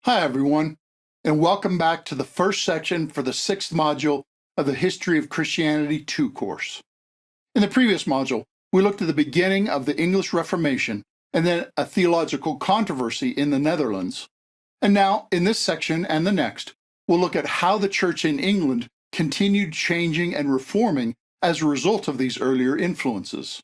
Hi, everyone, and welcome back to the first section for the sixth module of the History of Christianity 2 course. In the previous module, we looked at the beginning of the English Reformation and then a theological controversy in the Netherlands. And now, in this section and the next, we'll look at how the church in England continued changing and reforming as a result of these earlier influences.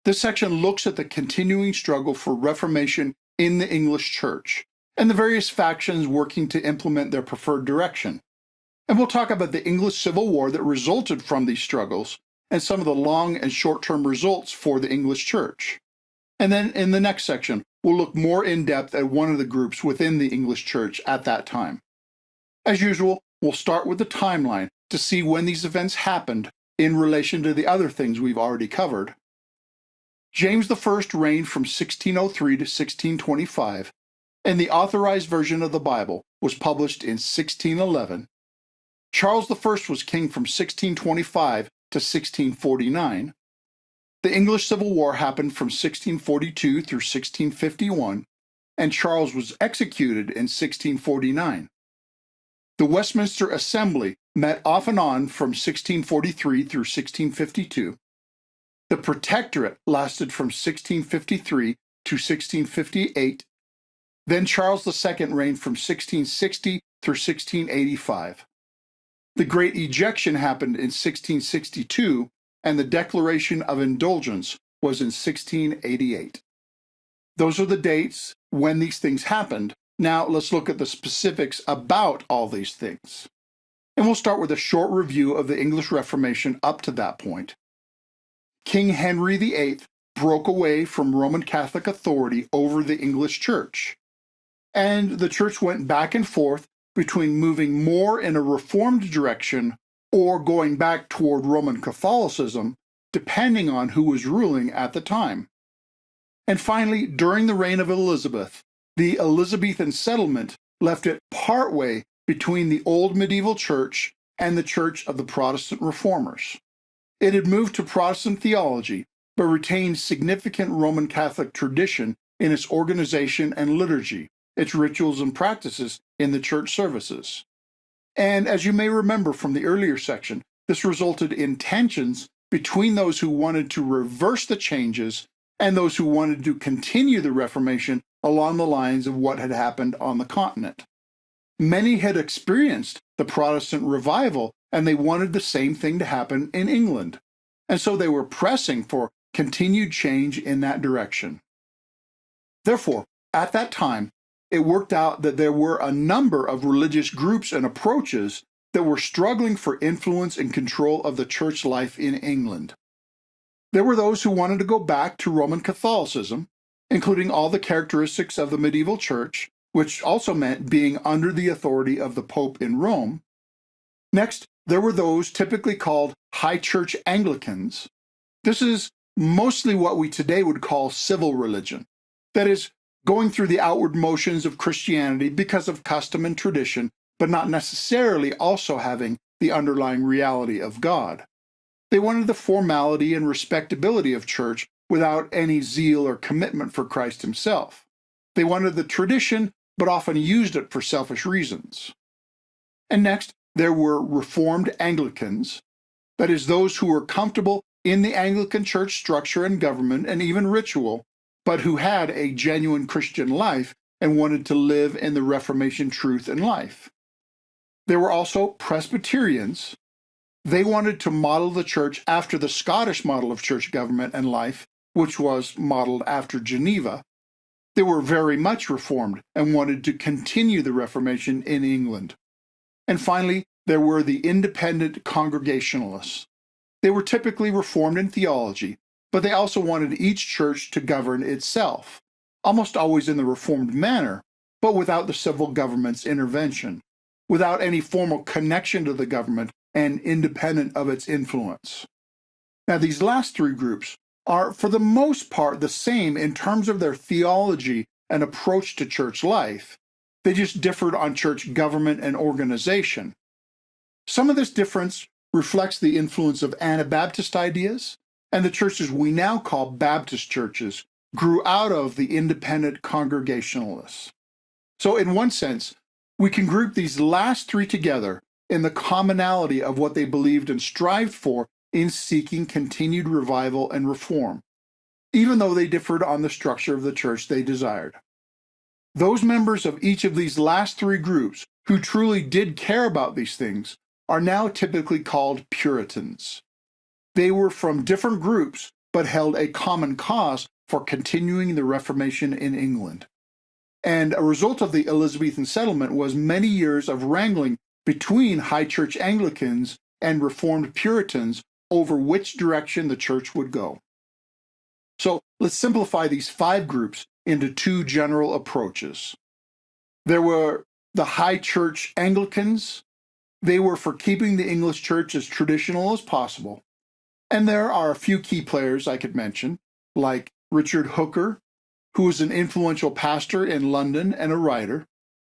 This section looks at the continuing struggle for reformation in the English church and the various factions working to implement their preferred direction. And we'll talk about the English Civil War that resulted from these struggles and some of the long and short-term results for the English church. And then in the next section, we'll look more in depth at one of the groups within the English church at that time. As usual, we'll start with the timeline to see when these events happened in relation to the other things we've already covered. James I reigned from 1603 to 1625, and the Authorized Version of the Bible was published in 1611. Charles I was king from 1625 to 1649. The English Civil War happened from 1642 through 1651, and Charles was executed in 1649. The Westminster Assembly met off and on from 1643 through 1652. The Protectorate lasted from 1653 to 1658. Then Charles II reigned from 1660 through 1685. The Great Ejection happened in 1662, and the Declaration of Indulgence was in 1688. Those are the dates when these things happened. Now let's look at the specifics about all these things. And we'll start with a short review of the English Reformation up to that point. King Henry VIII broke away from Roman Catholic authority over the English Church. And the church went back and forth between moving more in a reformed direction or going back toward Roman Catholicism, depending on who was ruling at the time. And finally, during the reign of Elizabeth, the Elizabethan settlement left it partway between the old medieval church and the church of the Protestant reformers. It had moved to Protestant theology, but retained significant Roman Catholic tradition in its organization and liturgy, its rituals and practices in the church services. And as you may remember from the earlier section, this resulted in tensions between those who wanted to reverse the changes and those who wanted to continue the Reformation along the lines of what had happened on the continent. Many had experienced the Protestant revival, and they wanted the same thing to happen in England. And so they were pressing for continued change in that direction. Therefore, at that time, it worked out that there were a number of religious groups and approaches that were struggling for influence and control of the church life in England. There were those who wanted to go back to Roman Catholicism, including all the characteristics of the medieval church, which also meant being under the authority of the Pope in Rome. Next, there were those typically called High Church Anglicans. This is mostly what we today would call civil religion. That is, going through the outward motions of Christianity because of custom and tradition, but not necessarily also having the underlying reality of God. They wanted the formality and respectability of church without any zeal or commitment for Christ himself. They wanted the tradition, but often used it for selfish reasons. And next, there were Reformed Anglicans, that is, those who were comfortable in the Anglican church structure and government and even ritual, but who had a genuine Christian life and wanted to live in the Reformation truth and life. There were also Presbyterians. They wanted to model the church after the Scottish model of church government and life, which was modeled after Geneva. They were very much Reformed and wanted to continue the Reformation in England. And finally, there were the Independent Congregationalists. They were typically Reformed in theology, but they also wanted each church to govern itself, almost always in the Reformed manner, but without the civil government's intervention, without any formal connection to the government and independent of its influence. Now, these last three groups are, for the most part, the same in terms of their theology and approach to church life. They just differed on church government and organization. Some of this difference reflects the influence of Anabaptist ideas, and the churches we now call Baptist churches grew out of the independent Congregationalists. So in one sense, we can group these last three together in the commonality of what they believed and strived for in seeking continued revival and reform, even though they differed on the structure of the church they desired. Those members of each of these last three groups who truly did care about these things are now typically called Puritans. They were from different groups, but held a common cause for continuing the Reformation in England. And a result of the Elizabethan settlement was many years of wrangling between High Church Anglicans and Reformed Puritans over which direction the church would go. So let's simplify these five groups into two general approaches. There were the High Church Anglicans. They were for keeping the English church as traditional as possible. And there are a few key players I could mention, like Richard Hooker, who was an influential pastor in London and a writer.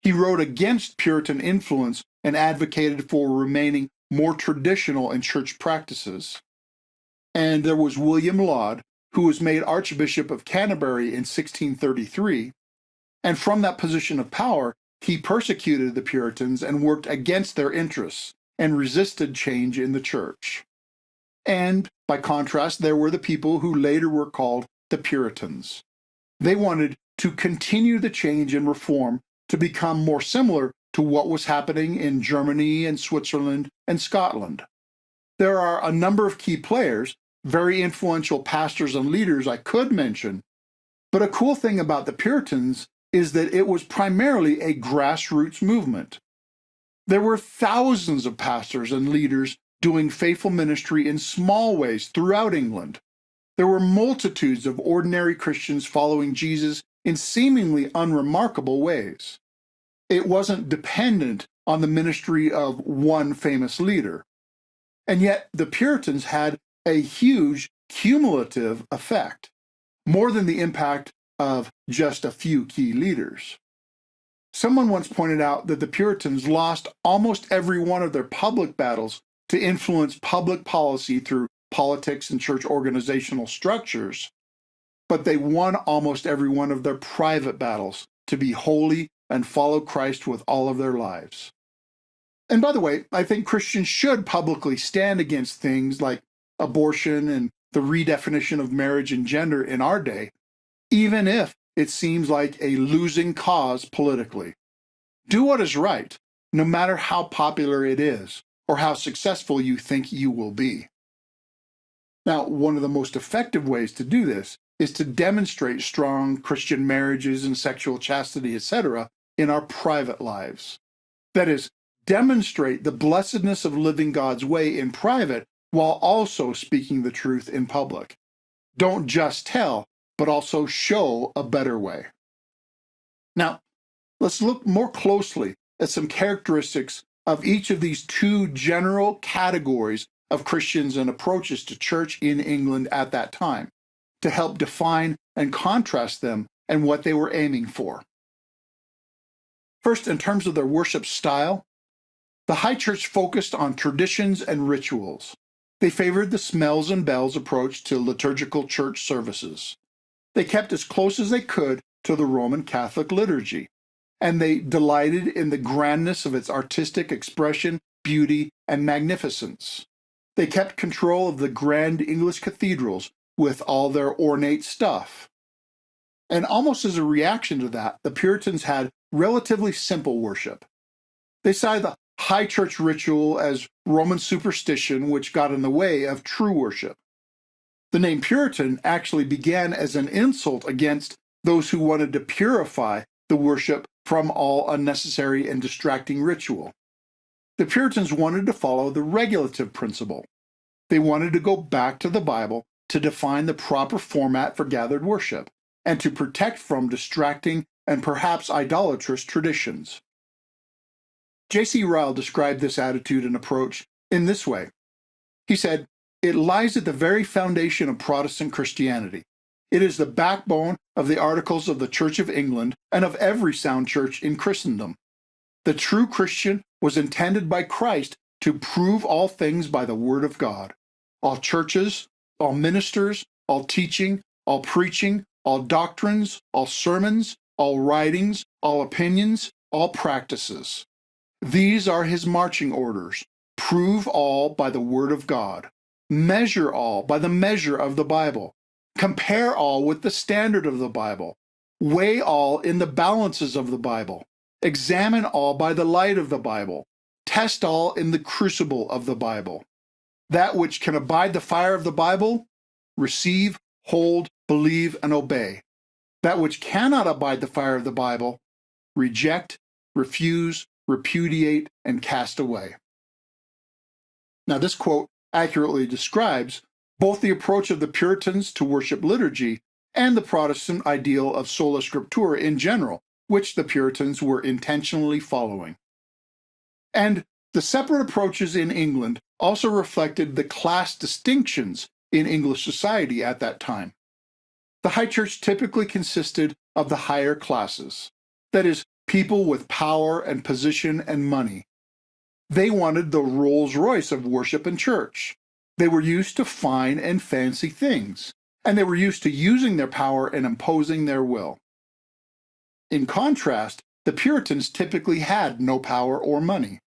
He wrote against Puritan influence and advocated for remaining more traditional in church practices. And there was William Laud, who was made Archbishop of Canterbury in 1633. And from that position of power, he persecuted the Puritans and worked against their interests and resisted change in the church. And by contrast, there were the people who later were called the Puritans. They wanted to continue the change and reform to become more similar to what was happening in Germany and Switzerland and Scotland. There are a number of key players, very influential pastors and leaders I could mention, but a cool thing about the Puritans is that it was primarily a grassroots movement. There were thousands of pastors and leaders doing faithful ministry in small ways throughout England. There were multitudes of ordinary Christians following Jesus in seemingly unremarkable ways. It wasn't dependent on the ministry of one famous leader. And yet the Puritans had a huge cumulative effect, more than the impact of just a few key leaders. Someone once pointed out that the Puritans lost almost every one of their public battles to influence public policy through politics and church organizational structures, but they won almost every one of their private battles to be holy and follow Christ with all of their lives. And by the way, I think Christians should publicly stand against things like abortion and the redefinition of marriage and gender in our day, even if it seems like a losing cause politically. Do what is right, no matter how popular it is or how successful you think you will be. Now, one of the most effective ways to do this is to demonstrate strong Christian marriages and sexual chastity, etc., in our private lives. That is, demonstrate the blessedness of living God's way in private while also speaking the truth in public. Don't just tell, but also show a better way. Now, let's look more closely at some characteristics of each of these two general categories of Christians and approaches to church in England at that time, to help define and contrast them and what they were aiming for. First, in terms of their worship style, the High Church focused on traditions and rituals. They favored the smells and bells approach to liturgical church services. They kept as close as they could to the Roman Catholic liturgy, and they delighted in the grandness of its artistic expression, beauty, and magnificence. They kept control of the grand English cathedrals with all their ornate stuff. And almost as a reaction to that, the Puritans had relatively simple worship. They saw the High Church ritual as Roman superstition, which got in the way of true worship. The name Puritan actually began as an insult against those who wanted to purify the worship from all unnecessary and distracting ritual. The Puritans wanted to follow the regulative principle. They wanted to go back to the Bible to define the proper format for gathered worship and to protect from distracting and perhaps idolatrous traditions. J.C. Ryle described this attitude and approach in this way. He said, "It lies at the very foundation of Protestant Christianity. It is the backbone of the Articles of the Church of England and of every sound church in Christendom. The true Christian was intended by Christ to prove all things by the Word of God. All churches, all ministers, all teaching, all preaching, all doctrines, all sermons, all writings, all opinions, all practices. These are his marching orders. Prove all by the word of God. Measure all by the measure of the Bible. Compare all with the standard of the Bible. Weigh all in the balances of the Bible. Examine all by the light of the Bible. Test all in the crucible of the Bible. That which can abide the fire of the Bible, receive, hold, believe, and obey. That which cannot abide the fire of the Bible, reject, refuse, repudiate, and cast away. Now, this quote accurately describes both the approach of the Puritans to worship liturgy and the Protestant ideal of sola scriptura in general, which the Puritans were intentionally following. And the separate approaches in England also reflected the class distinctions in English society at that time. The high church typically consisted of the higher classes, that is, people with power and position and money. They wanted the Rolls-Royce of worship and church. They were used to fine and fancy things, and they were used to using their power and imposing their will. In contrast, the Puritans typically had no power or money,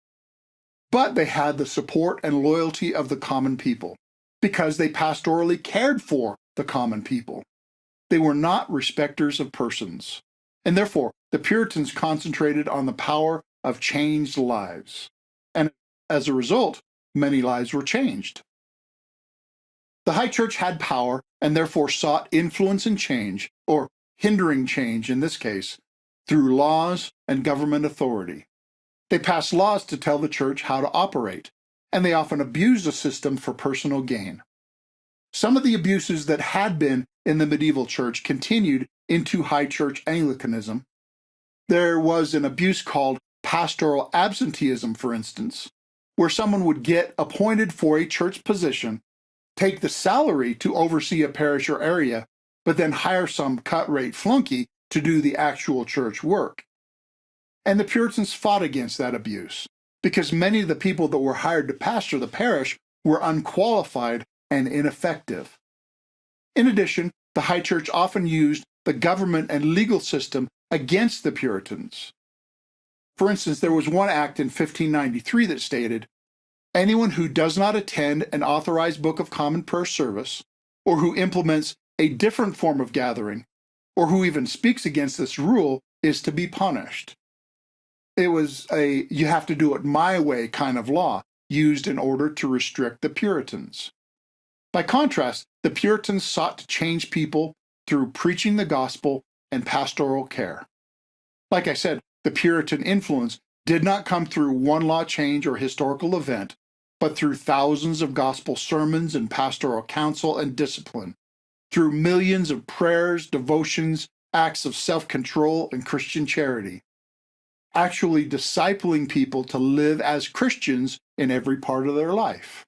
but they had the support and loyalty of the common people because they pastorally cared for the common people. They were not respecters of persons, and therefore the Puritans concentrated on the power of changed lives. And as a result, many lives were changed. The high church had power and therefore sought influence and change, or hindering change in this case, through laws and government authority. They passed laws to tell the church how to operate, and they often abused the system for personal gain. Some of the abuses that had been in the medieval church continued into high church Anglicanism. There was an abuse called pastoral absenteeism, for instance, where someone would get appointed for a church position, take the salary to oversee a parish or area, but then hire some cut-rate flunky to do the actual church work. And the Puritans fought against that abuse, because many of the people that were hired to pastor the parish were unqualified and ineffective. In addition, the high church often used the government and legal system against the Puritans. For instance, there was one act in 1593 that stated, "Anyone who does not attend an authorized Book of Common Prayer service, or who implements a different form of gathering, or who even speaks against this rule, is to be punished." It was a "you have to do it my way" kind of law used in order to restrict the Puritans. By contrast, the Puritans sought to change people through preaching the gospel and pastoral care. Like I said, the Puritan influence did not come through one law change or historical event, but through thousands of gospel sermons and pastoral counsel and discipline, through millions of prayers, devotions, acts of self-control, and Christian charity, actually discipling people to live as Christians in every part of their life.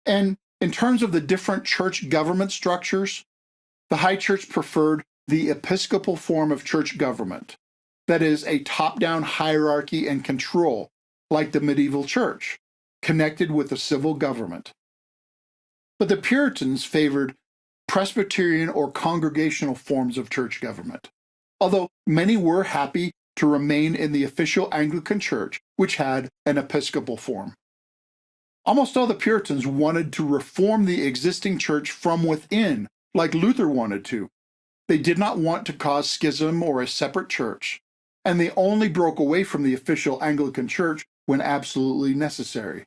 And in terms of the different church government structures, the high church preferred the episcopal form of church government, that is, a top-down hierarchy and control, like the medieval church, connected with the civil government. But the Puritans favored Presbyterian or congregational forms of church government, although many were happy to remain in the official Anglican Church, which had an episcopal form. Almost all the Puritans wanted to reform the existing church from within, like Luther wanted to. They did not want to cause schism or a separate church, and they only broke away from the official Anglican Church when absolutely necessary.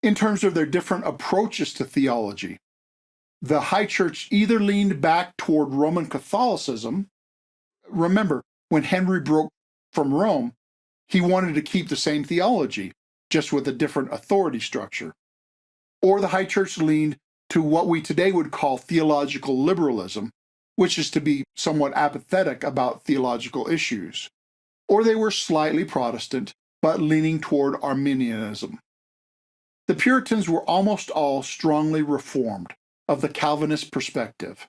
In terms of their different approaches to theology, the high church either leaned back toward Roman Catholicism. Remember, when Henry broke from Rome, he wanted to keep the same theology, just with a different authority structure. Or the high church leaned to what we today would call theological liberalism, which is to be somewhat apathetic about theological issues. Or they were slightly Protestant, but leaning toward Arminianism. The Puritans were almost all strongly Reformed, of the Calvinist perspective.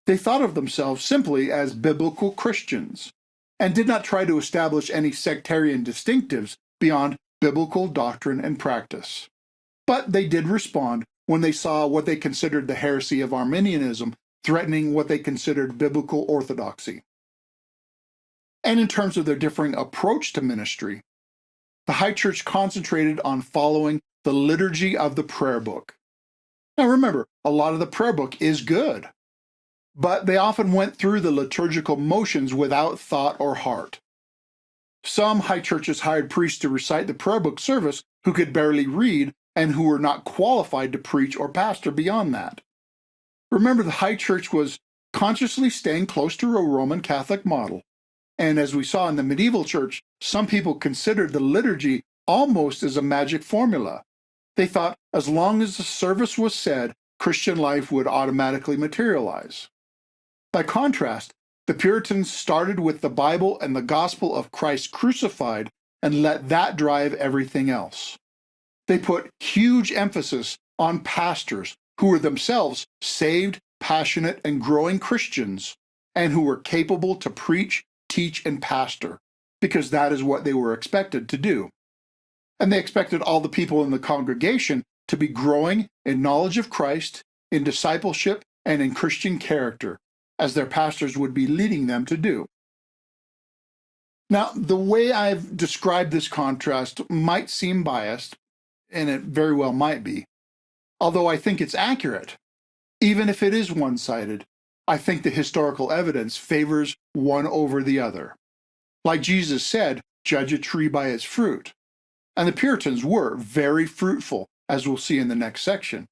They thought of themselves simply as biblical Christians, and did not try to establish any sectarian distinctives beyond biblical doctrine and practice. But they did respond when they saw what they considered the heresy of Arminianism threatening what they considered biblical orthodoxy. and in terms of their differing approach to ministry. The high church concentrated on following the liturgy of the prayer book. Now remember, a lot of the prayer book is good, but they often went through the liturgical motions without thought or heart. Some high churches hired priests to recite the prayer book service who could barely read and who were not qualified to preach or pastor beyond that. Remember, the high church was consciously staying close to a Roman Catholic model. And as we saw in the medieval church, some people considered the liturgy almost as a magic formula. They thought as long as the service was said, Christian life would automatically materialize. By contrast, the Puritans started with the Bible and the gospel of Christ crucified and let that drive everything else. They put huge emphasis on pastors who were themselves saved, passionate, and growing Christians, and who were capable to preach, teach, and pastor, because that is what they were expected to do. And they expected all the people in the congregation to be growing in knowledge of Christ, in discipleship, and in Christian character, as their pastors would be leading them to do. Now, the way I've described this contrast might seem biased, and it very well might be, although I think it's accurate. Even if it is one-sided, I think the historical evidence favors one over the other. Like Jesus said, judge a tree by its fruit. And the Puritans were very fruitful, as we'll see in the next section.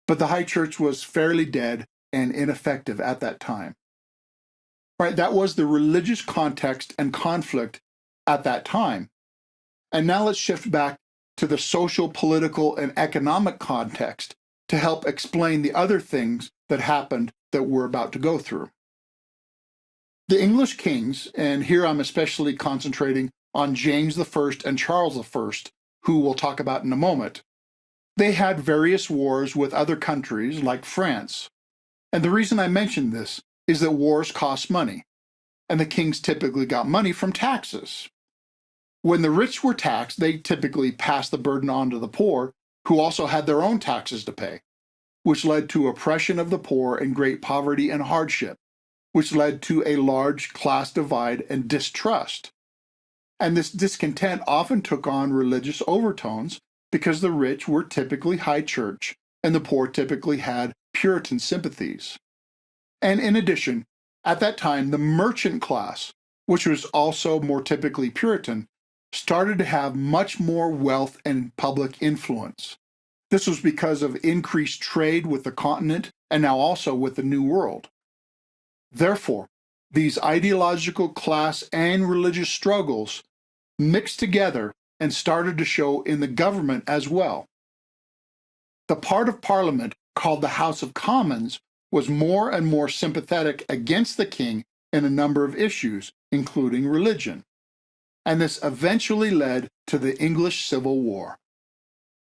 But the high church was fairly dead and ineffective at that time. Right, that was the religious context and conflict at that time. And now let's shift back to the social, political, and economic context to help explain the other things that happened that we're about to go through. The English kings, and here I'm especially concentrating on James I and Charles I, who we'll talk about in a moment, they had various wars with other countries like France. And the reason I mention this is that wars cost money, and the kings typically got money from taxes. When the rich were taxed, they typically passed the burden on to the poor, who also had their own taxes to pay, which led to oppression of the poor and great poverty and hardship, which led to a large class divide and distrust. And this discontent often took on religious overtones because the rich were typically high church and the poor typically had Puritan sympathies. And in addition, at that time, the merchant class, which was also more typically Puritan, started to have much more wealth and public influence. This was because of increased trade with the continent and now also with the New World. Therefore, these ideological, class, and religious struggles mixed together and started to show in the government as well. The part of Parliament called the House of Commons was more and more sympathetic against the king in a number of issues, including religion. And this eventually led to the English Civil War.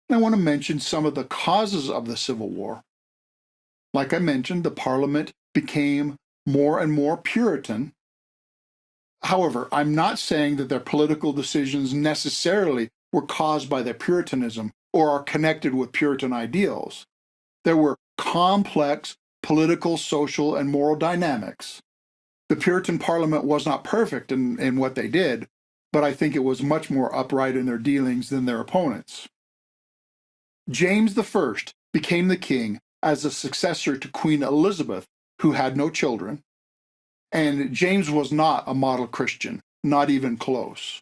And I want to mention some of the causes of the Civil War. Like I mentioned, the Parliament became more and more Puritan. However, I'm not saying that their political decisions necessarily were caused by their Puritanism or are connected with Puritan ideals. There were complex political, social, and moral dynamics. The Puritan Parliament was not perfect in what they did, but I think it was much more upright in their dealings than their opponents. James I became the king as a successor to Queen Elizabeth, who had no children, and James was not a model Christian, not even close.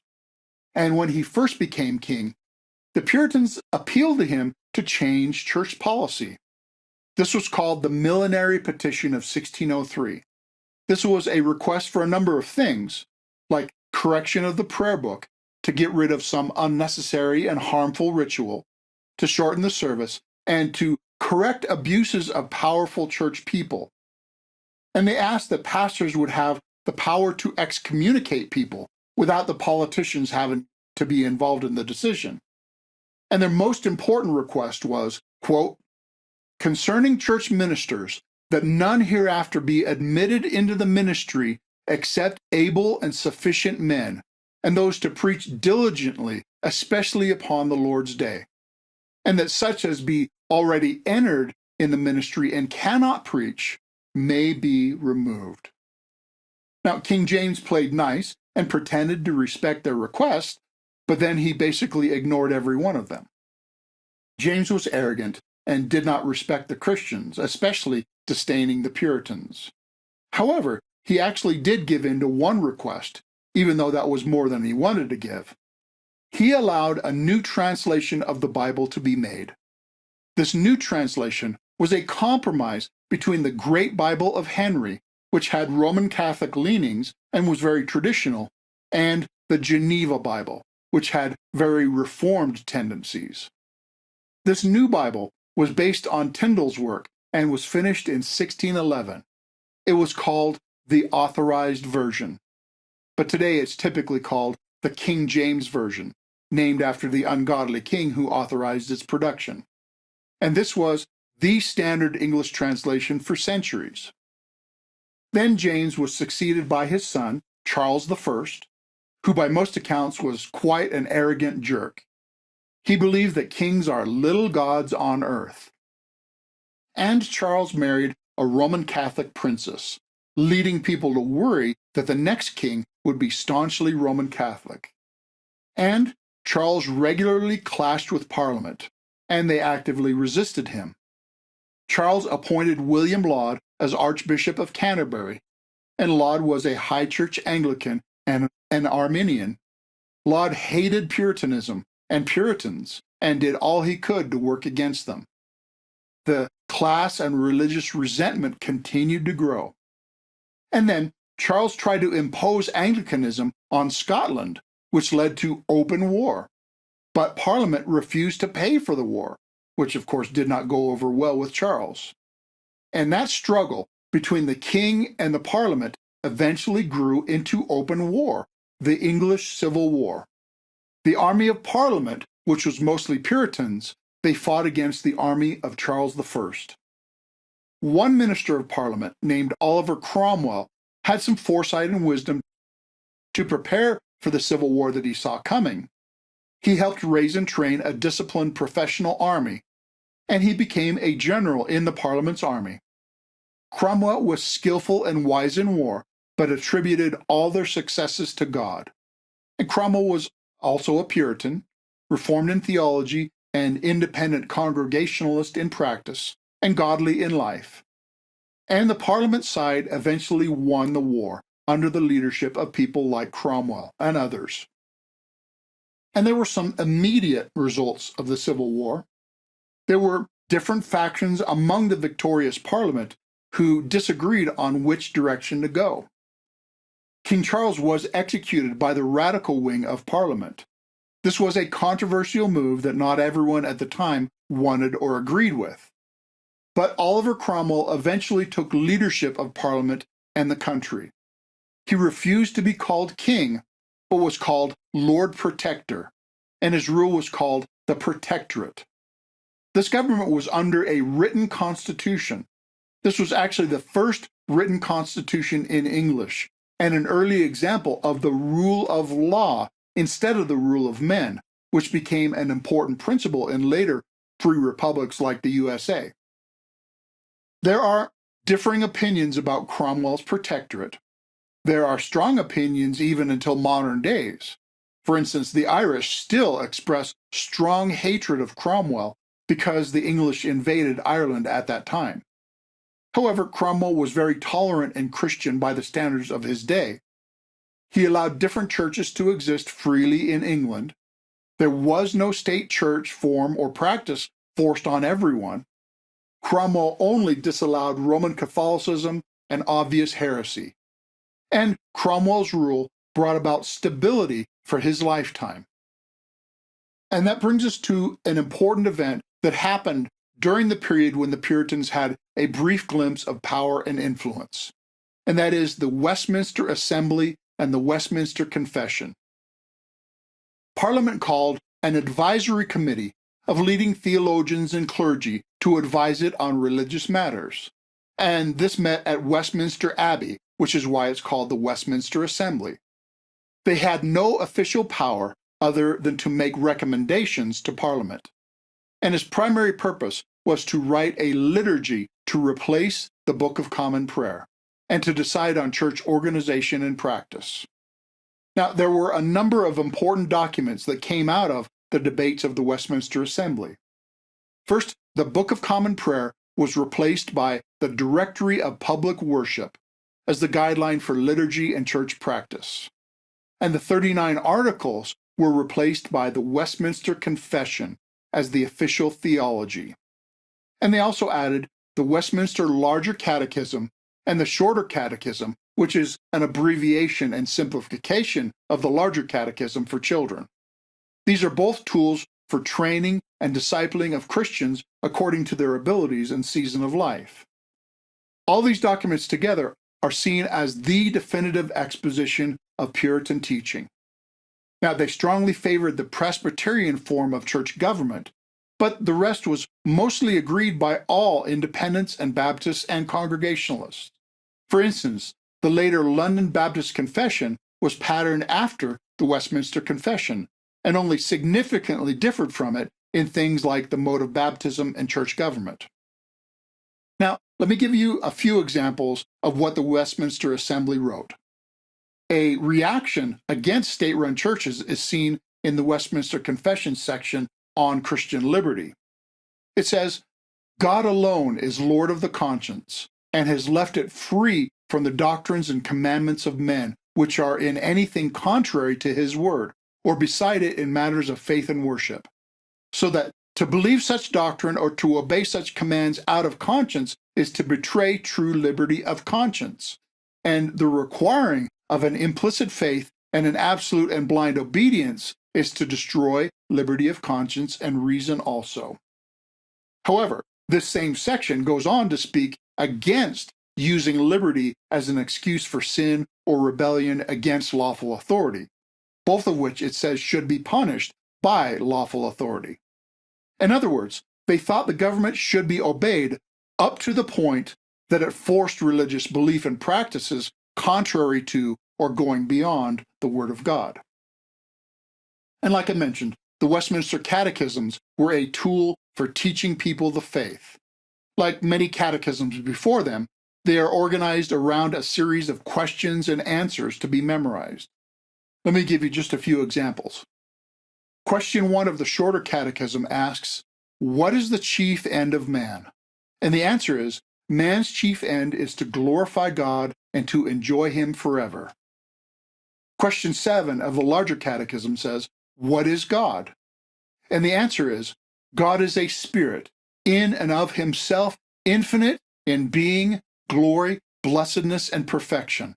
And when he first became king, the Puritans appealed to him to change church policy. This was called the Millenary Petition of 1603. This was a request for a number of things, like correction of the prayer book to get rid of some unnecessary and harmful ritual, to shorten the service, and to correct abuses of powerful church people. And they asked that pastors would have the power to excommunicate people without the politicians having to be involved in the decision. And their most important request was, quote, concerning church ministers, that none hereafter be admitted into the ministry except able and sufficient men, and those to preach diligently, especially upon the Lord's day, and that such as be already entered in the ministry and cannot preach may be removed. Now, King James played nice and pretended to respect their requests, but then he basically ignored every one of them. James was arrogant and did not respect the Christians, especially disdaining the Puritans. However, he actually did give in to one request, even though that was more than he wanted to give. He allowed a new translation of the Bible to be made. This new translation was a compromise between the Great Bible of Henry, which had Roman Catholic leanings and was very traditional, and the Geneva Bible, which had very Reformed tendencies. This new Bible was based on Tyndale's work and was finished in 1611. It was called the Authorized Version, but today it's typically called the King James Version, named after the ungodly king who authorized its production. And this was the standard English translation for centuries. Then James was succeeded by his son, Charles I, who by most accounts was quite an arrogant jerk. He believed that kings are little gods on earth. And Charles married a Roman Catholic princess, leading people to worry that the next king would be staunchly Roman Catholic. And Charles regularly clashed with Parliament, and they actively resisted him. Charles appointed William Laud as Archbishop of Canterbury, and Laud was a High Church Anglican and an Arminian. Laud hated Puritanism and Puritans and did all he could to work against them. The class and religious resentment continued to grow. And then Charles tried to impose Anglicanism on Scotland, which led to open war. But Parliament refused to pay for the war, which of course did not go over well with Charles. And that struggle between the king and the Parliament eventually grew into open war, the English Civil War. The army of Parliament, which was mostly Puritans, they fought against the army of Charles I. One minister of Parliament, named Oliver Cromwell, had some foresight and wisdom to prepare for the civil war that he saw coming. He helped raise and train a disciplined professional army, and he became a general in the Parliament's army. Cromwell was skillful and wise in war, but attributed all their successes to God. And Cromwell was also a Puritan, reformed in theology, and independent Congregationalist in practice, and godly in life. And the Parliament side eventually won the war under the leadership of people like Cromwell and others. And there were some immediate results of the Civil War. There were different factions among the victorious Parliament who disagreed on which direction to go. King Charles was executed by the radical wing of Parliament. This was a controversial move that not everyone at the time wanted or agreed with. But Oliver Cromwell eventually took leadership of Parliament and the country. He refused to be called king, but was called Lord Protector, and his rule was called the Protectorate. This government was under a written constitution. This was actually the first written constitution in English, and an early example of the rule of law instead of the rule of men, which became an important principle in later free republics like the USA. There are differing opinions about Cromwell's protectorate. There are strong opinions even until modern days. For instance, the Irish still express strong hatred of Cromwell because the English invaded Ireland at that time. However, Cromwell was very tolerant and Christian by the standards of his day. He allowed different churches to exist freely in England. There was no state church form or practice forced on everyone. Cromwell only disallowed Roman Catholicism and obvious heresy. And Cromwell's rule brought about stability for his lifetime. And that brings us to an important event that happened during the period when the Puritans had a brief glimpse of power and influence, and that is the Westminster Assembly and the Westminster Confession. Parliament called an advisory committee of leading theologians and clergy to advise it on religious matters, and this met at Westminster Abbey, which is why it's called the Westminster Assembly. They had no official power other than to make recommendations to Parliament, and its primary purpose was to write a liturgy to replace the Book of Common Prayer, and to decide on church organization and practice. Now, there were a number of important documents that came out of the debates of the Westminster Assembly. First, the Book of Common Prayer was replaced by the Directory of Public Worship as the guideline for liturgy and church practice. And the 39 Articles were replaced by the Westminster Confession as the official theology. And they also added the Westminster Larger Catechism and the Shorter Catechism, which is an abbreviation and simplification of the Larger Catechism for children. These are both tools for training and discipling of Christians according to their abilities and season of life. All these documents together are seen as the definitive exposition of Puritan teaching. Now, they strongly favored the Presbyterian form of church government, but the rest was mostly agreed by all Independents and Baptists and Congregationalists. For instance, the later London Baptist Confession was patterned after the Westminster Confession, and only significantly differed from it in things like the mode of baptism and church government. Now, let me give you a few examples of what the Westminster Assembly wrote. A reaction against state-run churches is seen in the Westminster Confession section on Christian liberty. It says, "God alone is Lord of the conscience, and has left it free from the doctrines and commandments of men, which are in anything contrary to his word, or beside it in matters of faith and worship. So that to believe such doctrine or to obey such commands out of conscience is to betray true liberty of conscience, and the requiring of an implicit faith and an absolute and blind obedience is to destroy liberty of conscience and reason also." However, this same section goes on to speak against using liberty as an excuse for sin or rebellion against lawful authority, both of which it says should be punished by lawful authority. In other words, they thought the government should be obeyed up to the point that it forced religious belief and practices contrary to or going beyond the Word of God. And like I mentioned, the Westminster Catechisms were a tool for teaching people the faith. Like many catechisms before them, they are organized around a series of questions and answers to be memorized. Let me give you just a few examples. Question 1 of the Shorter Catechism asks, "What is the chief end of man?" And the answer is, man's chief end is to glorify God and to enjoy Him forever. Question 7 of the Larger Catechism says, "What is God?" And the answer is, God is a spirit, in and of Himself, infinite in being, glory, blessedness, and perfection,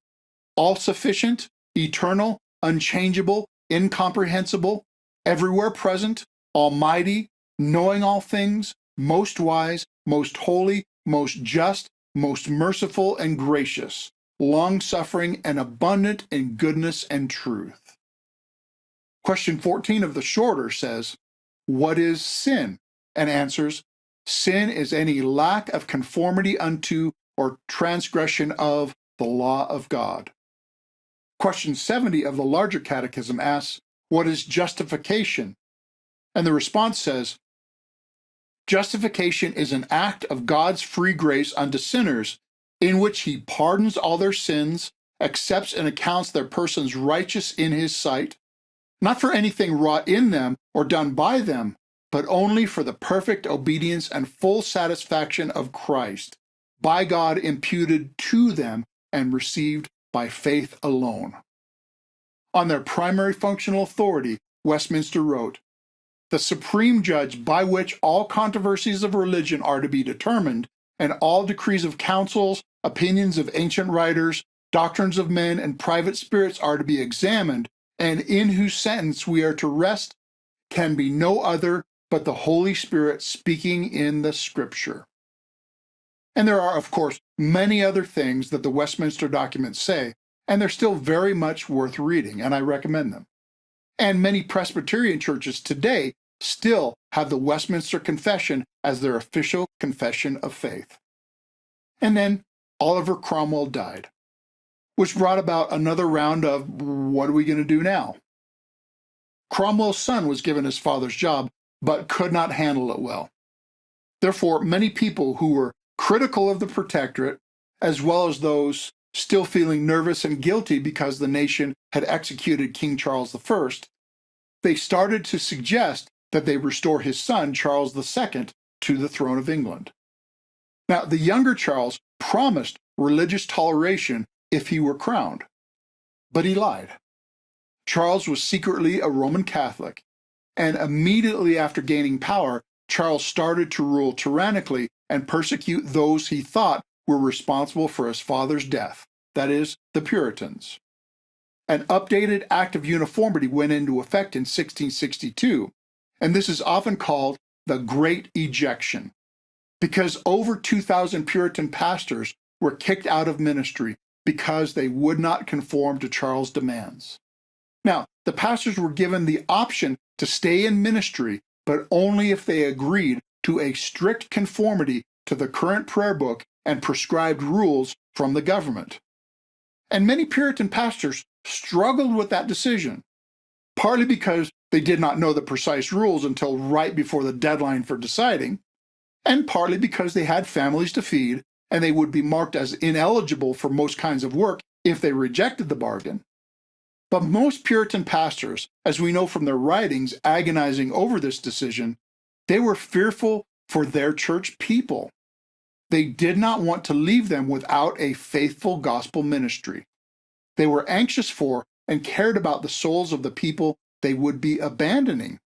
all-sufficient, eternal, unchangeable, incomprehensible, everywhere present, almighty, knowing all things, most wise, most holy, most just, most merciful and gracious, long-suffering and abundant in goodness and truth. Question 14 of the Shorter says, "What is sin?" and answers, "Sin is any lack of conformity unto or transgression of the law of God." Question 70 of the Larger Catechism asks, "What is justification?" And the response says, "Justification is an act of God's free grace unto sinners, in which He pardons all their sins, accepts and accounts their persons righteous in His sight, not for anything wrought in them or done by them, but only for the perfect obedience and full satisfaction of Christ, by God imputed to them and received by faith alone." On their primary functional authority, Westminster wrote, "The supreme judge by which all controversies of religion are to be determined, and all decrees of councils, opinions of ancient writers, doctrines of men, and private spirits are to be examined, and in whose sentence we are to rest, can be no other but the Holy Spirit speaking in the Scripture." And there are, of course, many other things that the Westminster documents say, and they're still very much worth reading, and I recommend them. And many Presbyterian churches today still have the Westminster Confession as their official confession of faith. And then Oliver Cromwell died, which brought about another round of, what are we going to do now? Cromwell's son was given his father's job, but could not handle it well. Therefore, many people who were critical of the Protectorate, as well as those still feeling nervous and guilty because the nation had executed King Charles I, they started to suggest that they restore his son, Charles II, to the throne of England. Now, the younger Charles promised religious toleration if he were crowned, but he lied. Charles was secretly a Roman Catholic, and immediately after gaining power, Charles started to rule tyrannically and persecute those he thought were responsible for his father's death, that is, the Puritans. An updated Act of Uniformity went into effect in 1662, and this is often called the Great Ejection, because over 2,000 Puritan pastors were kicked out of ministry because they would not conform to Charles' demands. Now, the pastors were given the option to stay in ministry, but only if they agreed to a strict conformity to the current prayer book and prescribed rules from the government. And many Puritan pastors struggled with that decision, partly because they did not know the precise rules until right before the deadline for deciding, and partly because they had families to feed and they would be marked as ineligible for most kinds of work if they rejected the bargain. But most Puritan pastors, as we know from their writings agonizing over this decision, they were fearful for their church people. They did not want to leave them without a faithful gospel ministry. They were anxious for and cared about the souls of the people they would be abandoning.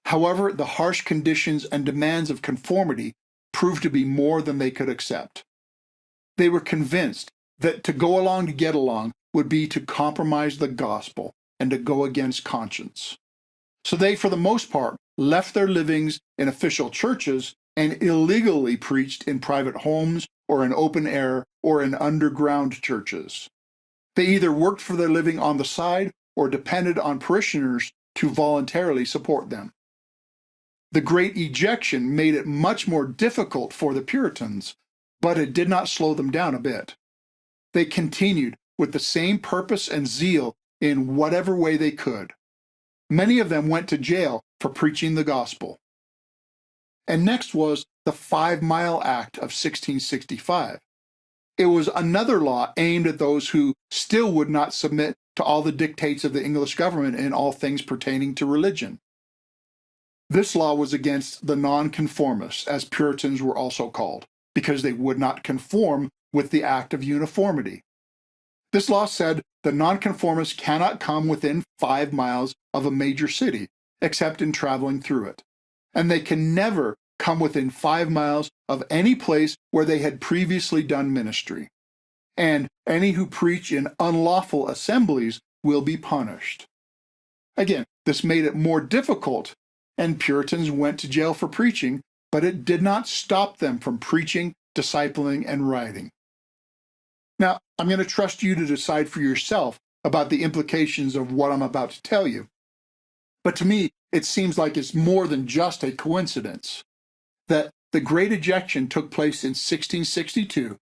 However, the harsh conditions and demands of conformity proved to be more than they could accept. They were convinced that to go along to get along would be to compromise the gospel and to go against conscience. So they, for the most part, left their livings in official churches and illegally preached in private homes or in open air or in underground churches. They either worked for their living on the side or depended on parishioners to voluntarily support them. The Great Ejection made it much more difficult for the Puritans, but it did not slow them down a bit. They continued with the same purpose and zeal in whatever way they could. Many of them went to jail for preaching the gospel. And next was the 5 Mile Act of 1665. It was another law aimed at those who still would not submit to all the dictates of the English government in all things pertaining to religion. This law was against the nonconformists, as Puritans were also called, because they would not conform with the Act of Uniformity. This law said the nonconformists cannot come within 5 miles of a major city, except in traveling through it, and they can never come within 5 miles of any place where they had previously done ministry, and any who preach in unlawful assemblies will be punished. Again, this made it more difficult, and Puritans went to jail for preaching, but it did not stop them from preaching, discipling, and writing. Now, I'm going to trust you to decide for yourself about the implications of what I'm about to tell you. But to me, it seems like it's more than just a coincidence that the Great Ejection took place in 1662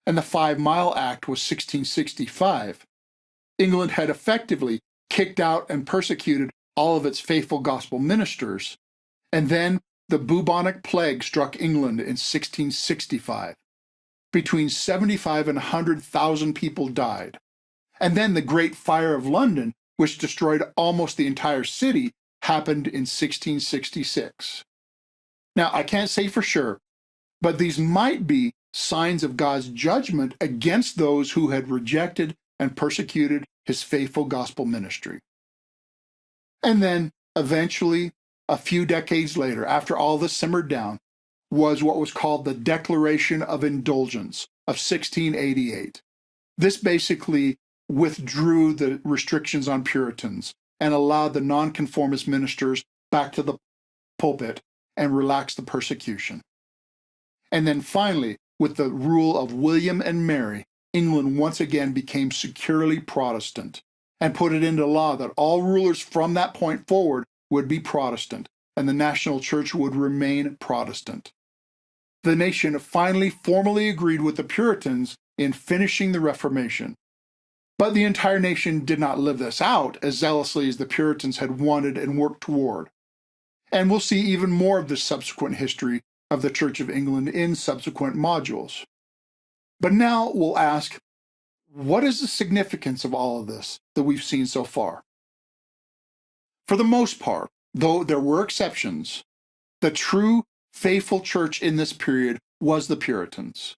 and the 5 Mile Act was 1665. England had effectively kicked out and persecuted all of its faithful gospel ministers, and then the bubonic plague struck England in 1665. Between 75 and 100,000 people died. And then the Great Fire of London, which destroyed almost the entire city, happened in 1666. Now, I can't say for sure, but these might be signs of God's judgment against those who had rejected and persecuted his faithful gospel ministry. And then, eventually, a few decades later, after all this simmered down, was what was called the Declaration of Indulgence of 1688. This basically withdrew the restrictions on Puritans and allowed the nonconformist ministers back to the pulpit and relaxed the persecution. And then finally, with the rule of William and Mary, England once again became securely Protestant and put it into law that all rulers from that point forward would be Protestant and the national church would remain Protestant. The nation finally formally agreed with the Puritans in finishing the Reformation. But the entire nation did not live this out as zealously as the Puritans had wanted and worked toward. And we'll see even more of the subsequent history of the Church of England in subsequent modules. But now we'll ask, what is the significance of all of this that we've seen so far? For the most part, though there were exceptions, the true faithful church in this period was the Puritans.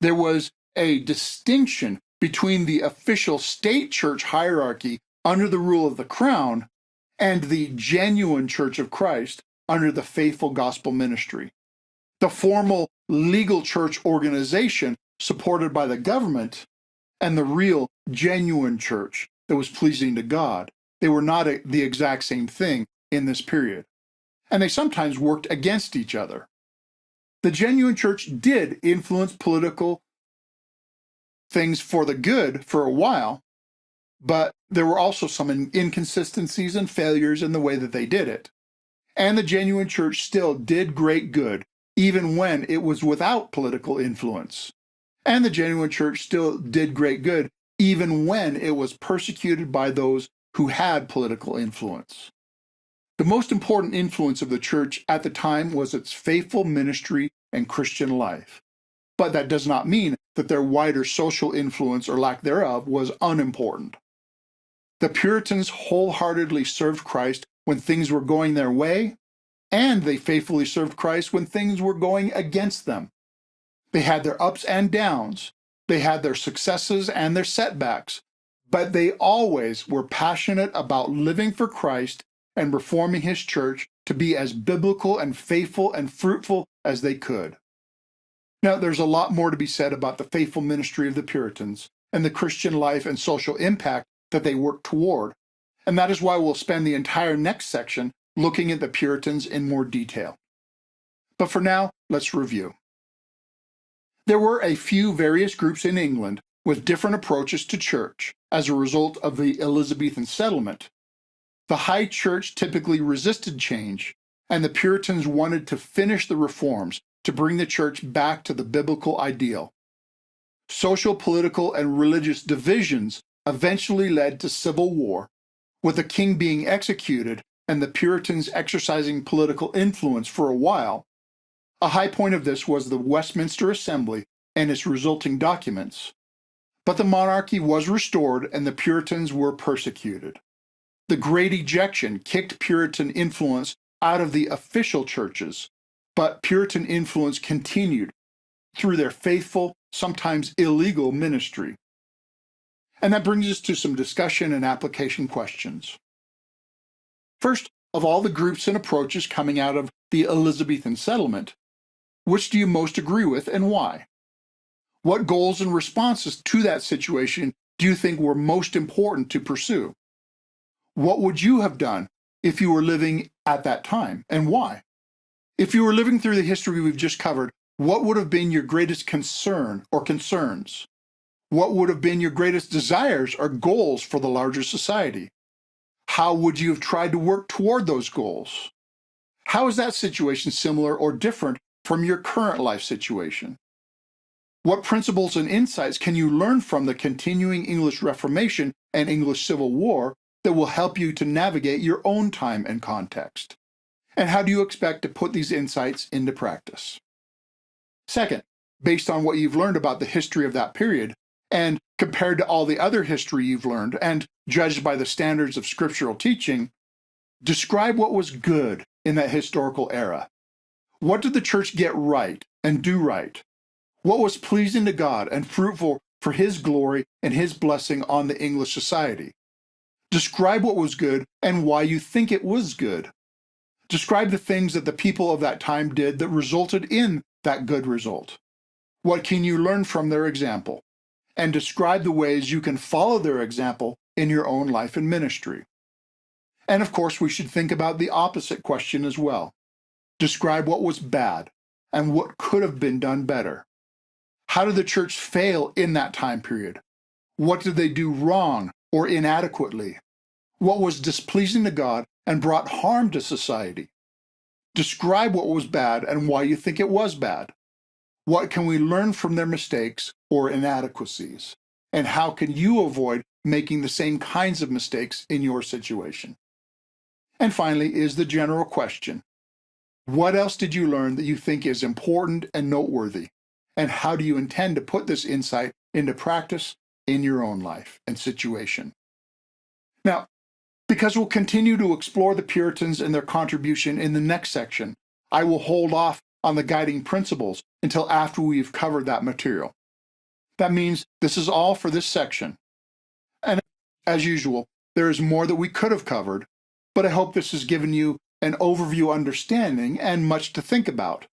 There was a distinction between the official state church hierarchy under the rule of the crown and the genuine Church of Christ under the faithful gospel ministry. The formal legal church organization supported by the government and the real, genuine church that was pleasing to God. They were not the exact same thing in this period. And they sometimes worked against each other. The genuine church did influence political things for the good for a while, but there were also some inconsistencies and failures in the way that they did it. And the genuine church still did great good, even when it was without political influence. And the genuine church still did great good, even when it was persecuted by those who had political influence. The most important influence of the church at the time was its faithful ministry and Christian life. But that does not mean that their wider social influence or lack thereof was unimportant. The Puritans wholeheartedly served Christ when things were going their way, and they faithfully served Christ when things were going against them. They had their ups and downs, they had their successes and their setbacks, but they always were passionate about living for Christ and reforming his church to be as biblical and faithful and fruitful as they could. Now, there's a lot more to be said about the faithful ministry of the Puritans and the Christian life and social impact that they worked toward, and that is why we'll spend the entire next section looking at the Puritans in more detail. But for now, let's review. There were a few various groups in England with different approaches to church as a result of the Elizabethan settlement. The High Church typically resisted change, and the Puritans wanted to finish the reforms to bring the church back to the biblical ideal. Social, political, and religious divisions eventually led to civil war, with the king being executed and the Puritans exercising political influence for a while. A high point of this was the Westminster Assembly and its resulting documents. But the monarchy was restored and the Puritans were persecuted. The Great Ejection kicked Puritan influence out of the official churches, but Puritan influence continued through their faithful, sometimes illegal ministry. And that brings us to some discussion and application questions. First, of all the groups and approaches coming out of the Elizabethan settlement, which do you most agree with and why? What goals and responses to that situation do you think were most important to pursue? What would you have done if you were living at that time, and why? If you were living through the history we've just covered, what would have been your greatest concern or concerns? What would have been your greatest desires or goals for the larger society? How would you have tried to work toward those goals? How is that situation similar or different from your current life situation? What principles and insights can you learn from the continuing English Reformation and English Civil War that will help you to navigate your own time and context? And how do you expect to put these insights into practice? Second, based on what you've learned about the history of that period, and compared to all the other history you've learned, and judged by the standards of scriptural teaching, describe what was good in that historical era. What did the church get right and do right? What was pleasing to God and fruitful for his glory and his blessing on the English society? Describe what was good and why you think it was good. Describe the things that the people of that time did that resulted in that good result. What can you learn from their example? And describe the ways you can follow their example in your own life and ministry. And of course, we should think about the opposite question as well. Describe what was bad and what could have been done better. How did the church fail in that time period? What did they do wrong or inadequately? What was displeasing to God and brought harm to society? Describe what was bad and why you think it was bad. What can we learn from their mistakes or inadequacies? And how can you avoid making the same kinds of mistakes in your situation? And finally is the general question. What else did you learn that you think is important and noteworthy? And how do you intend to put this insight into practice in your own life and situation? Now, because we'll continue to explore the Puritans and their contribution in the next section, I will hold off on the guiding principles until after we've covered that material. That means this is all for this section. And as usual, there is more that we could have covered, but I hope this has given you an overview understanding and much to think about.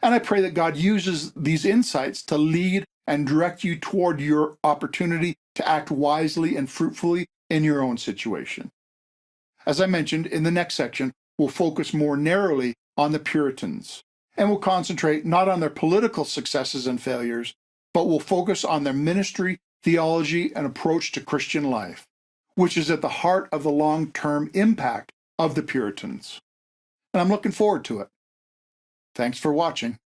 And I pray that God uses these insights to lead and direct you toward your opportunity to act wisely and fruitfully in your own situation. As I mentioned, in the next section, we'll focus more narrowly on the Puritans, and we'll concentrate not on their political successes and failures, but we'll focus on their ministry, theology, and approach to Christian life, which is at the heart of the long-term impact of the Puritans. And I'm looking forward to it. Thanks for watching.